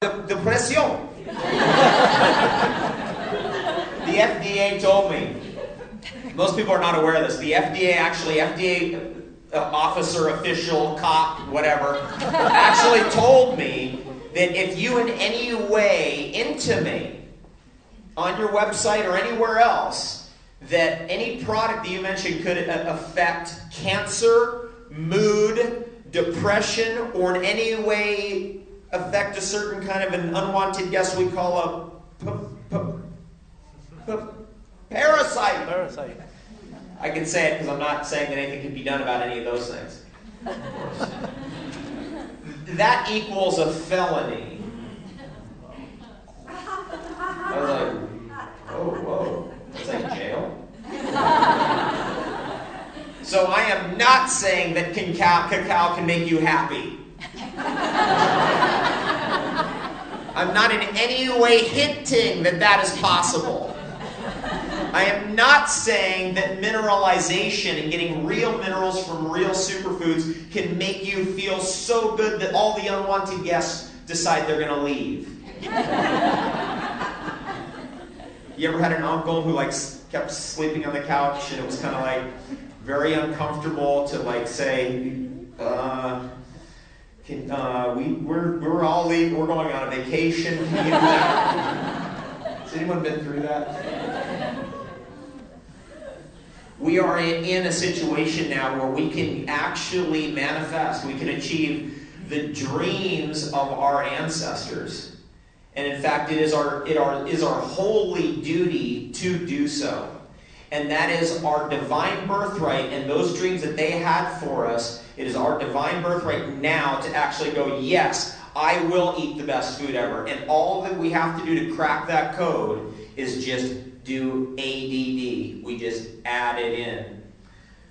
Depresión. The FDA told me, most people are not aware of this, the FDA officer, official, cop, whatever, actually told me that if you in any way intimate on your website or anywhere else that any product that you mentioned could affect cancer, mood, depression, or in any way affect a certain kind of an unwanted guest we call a parasite. I can say it because I'm not saying that anything can be done about any of those things. That equals a felony. I was like, oh, whoa. It's like jail? So I am not saying that cacao can make you happy. I'm not in any way hinting that that is possible. I am not saying that mineralization and getting real minerals from real superfoods can make you feel so good that all the unwanted guests decide they're going to leave. You ever had an uncle who kept sleeping on the couch and it was kind of like very uncomfortable to say, we're all leaving, we're going on a vacation. Can you do that? Has anyone been through that? We are in a situation now where we can actually manifest, we can achieve the dreams of our ancestors. And in fact, it is our holy duty to do so. And that is our divine birthright, and those dreams that they had for us, it is our divine birthright now to actually go, yes, I will eat the best food ever. And all that we have to do to crack that code is just do ADD. We just add it in.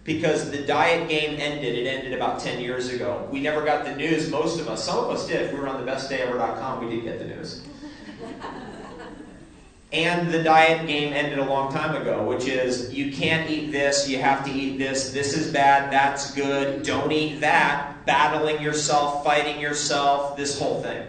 Because the diet game ended. It ended about 10 years ago. We never got the news, most of us. Some of us did. If we were on thebestdayever.com, we did get the news. And the diet game ended a long time ago, which is you can't eat this, you have to eat this, this is bad, that's good, don't eat that, battling yourself, fighting yourself, this whole thing.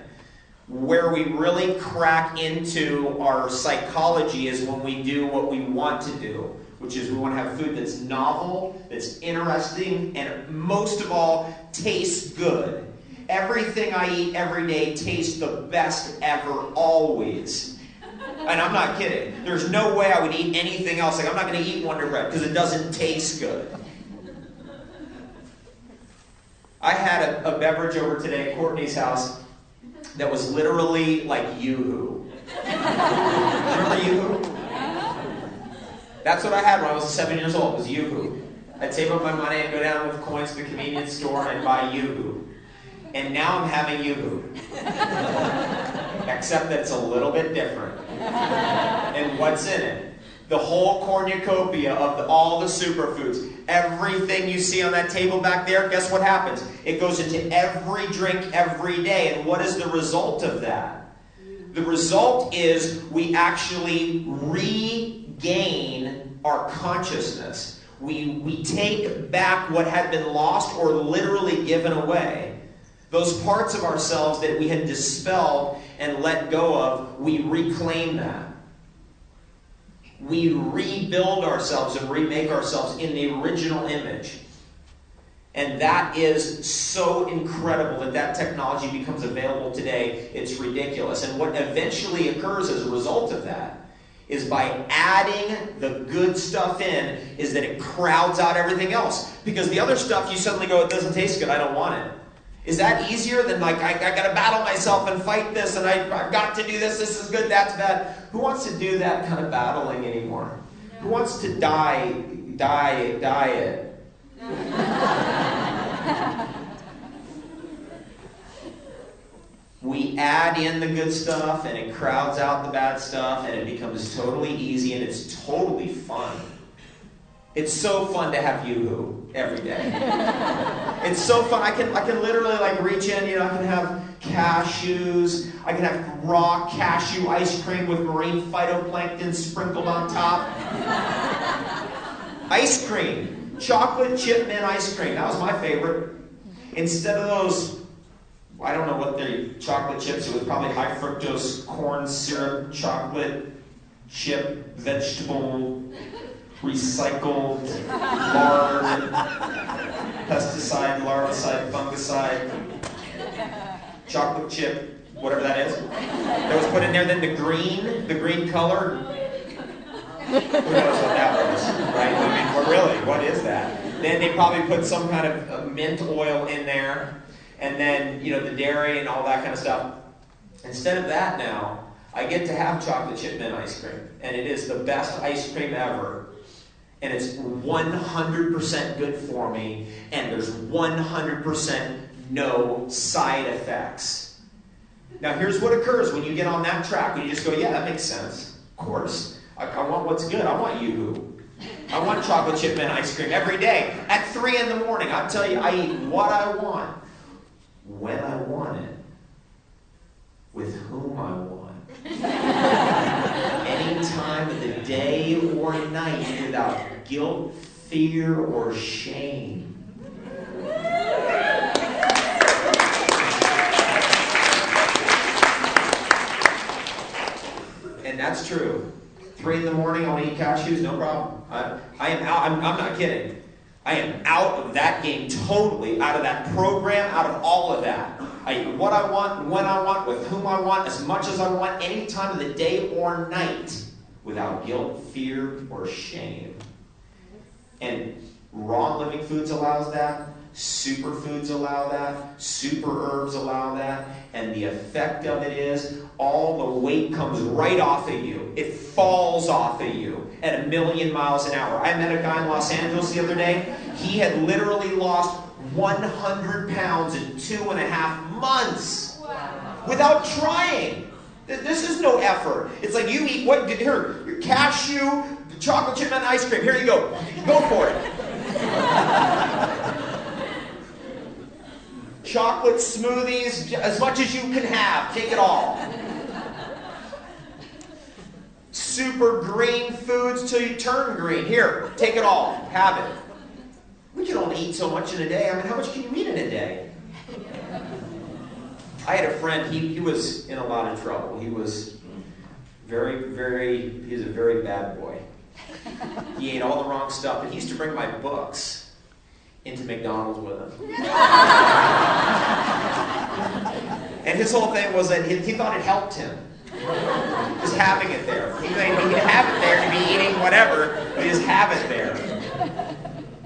Where we really crack into our psychology is when we do what we want to do, which is we want to have food that's novel, that's interesting, and most of all, tastes good. Everything I eat every day tastes the best ever, always. And I'm not kidding. There's no way I would eat anything else. I'm not going to eat Wonder Bread because it doesn't taste good. I had a beverage over today at Courtney's house that was literally like Yoo-hoo. Remember Yoo-hoo? That's what I had when I was 7 years old, was Yoo-hoo. I'd save up my money and go down with coins to the convenience store and I'd buy Yoo-hoo. And now I'm having Yoo-hoo. Except that it's a little bit different. And what's in it? The whole cornucopia of all the superfoods. Everything you see on that table back there, guess what happens? It goes into every drink every day. And what is the result of that? The result is we actually regain our consciousness. We take back what had been lost or literally given away. Those parts of ourselves that we had dispelled and let go of, we reclaim that. We rebuild ourselves and remake ourselves in the original image. And that is so incredible that that technology becomes available today. It's ridiculous. And what eventually occurs as a result of that is by adding the good stuff in, is that it crowds out everything else. Because the other stuff, you suddenly go, it doesn't taste good, I don't want it. Is that easier than I got to battle myself and fight this, and I've got to do this is good, that's bad? Who wants to do that kind of battling anymore? No. Who wants to diet? We add in the good stuff, and it crowds out the bad stuff, and it becomes totally easy, and it's totally fun. It's so fun to have Yoo-hoo every day. It's so fun. I can literally reach in, I can have cashews. I can have raw cashew ice cream with marine phytoplankton sprinkled on top. Ice cream. Chocolate chip mint ice cream. That was my favorite. Instead of those I don't know what the chocolate chips, it was probably high fructose corn syrup, chocolate chip, vegetable, recycled, lard, pesticide, larvicide, fungicide, chocolate chip, whatever that is. That was put in there. Then the green color. Who knows what that was, right? I mean, really, what is that? Then they probably put some kind of mint oil in there. And then, the dairy and all that kind of stuff. Instead of that now, I get to have chocolate chip mint ice cream. And it is the best ice cream ever. And it's 100% good for me. And there's 100% no side effects. Now here's what occurs when you get on that track. When you just go, yeah, that makes sense. Of course. I want what's good. I want Yoo-hoo. I want chocolate chip mint ice cream every day. At 3 in the morning, I'll tell you, I eat what I want. When I want it, with whom I want, any time of the day or night, without guilt, fear, or shame. And that's true. 3 in the morning, I'll eat cashews, no problem. I am out. I'm not kidding. I am out of that game totally, out of that program, out of all of that. I eat what I want, when I want, with whom I want, as much as I want, any time of the day or night, without guilt, fear, or shame. And raw living foods allows that. Superfoods allow that. Super herbs allow that. And the effect of it is all the weight comes right off of you. It falls off of you at 1,000,000 miles an hour. I met a guy in Los Angeles the other day. He had literally lost 100 pounds in 2.5 months. Wow. Without trying. This is no effort. It's like you eat what? Here, your cashew, chocolate chip and ice cream. Here you go. Go for it. Chocolate smoothies, as much as you can have. Take it all. Super green foods till you turn green. Here, take it all. Have it. We can only eat so much in a day. I mean, how much can you eat in a day? I had a friend, he was in a lot of trouble. He was he was a very bad boy. He ate all the wrong stuff, but he used to bring my books into McDonald's with him. And his whole thing was that he thought it helped him. Just having it there. He'd have it there to be eating whatever, but just have it there.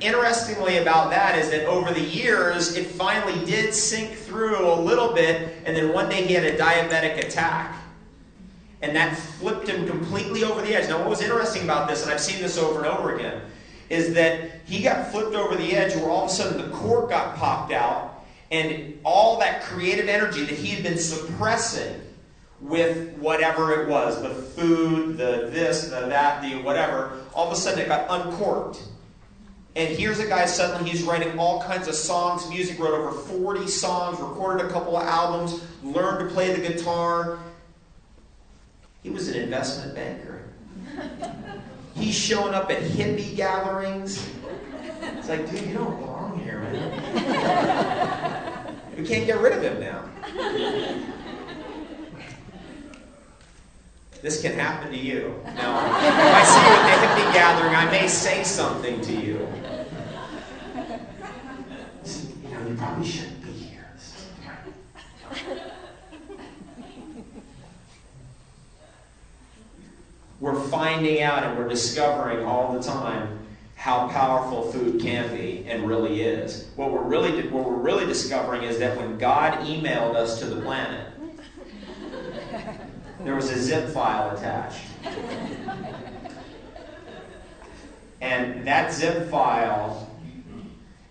Interestingly about that is that over the years, it finally did sink through a little bit, and then one day he had a diabetic attack. And that flipped him completely over the edge. Now what was interesting about this, and I've seen this over and over again, is that he got flipped over the edge where all of a sudden the cork got popped out, and all that creative energy that he had been suppressing with whatever it was, the food, the this, the that, the whatever, all of a sudden it got uncorked. And here's a guy suddenly, he's writing all kinds of songs, music, wrote over 40 songs, recorded a couple of albums, learned to play the guitar. He was an investment banker. He's showing up at hippie gatherings. It's like, dude, you don't belong here, man. We can't get rid of him now. This can happen to you. Now, if I see you at the hippie gathering, I may say something to you. You probably shouldn't be here. We're finding out and we're discovering all the time how powerful food can be and really is. What we're really discovering is that when God emailed us to the planet, there was a zip file attached. And that zip file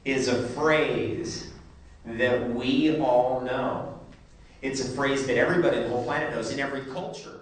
is a phrase that we all know. It's a phrase that everybody on the whole planet knows in every culture.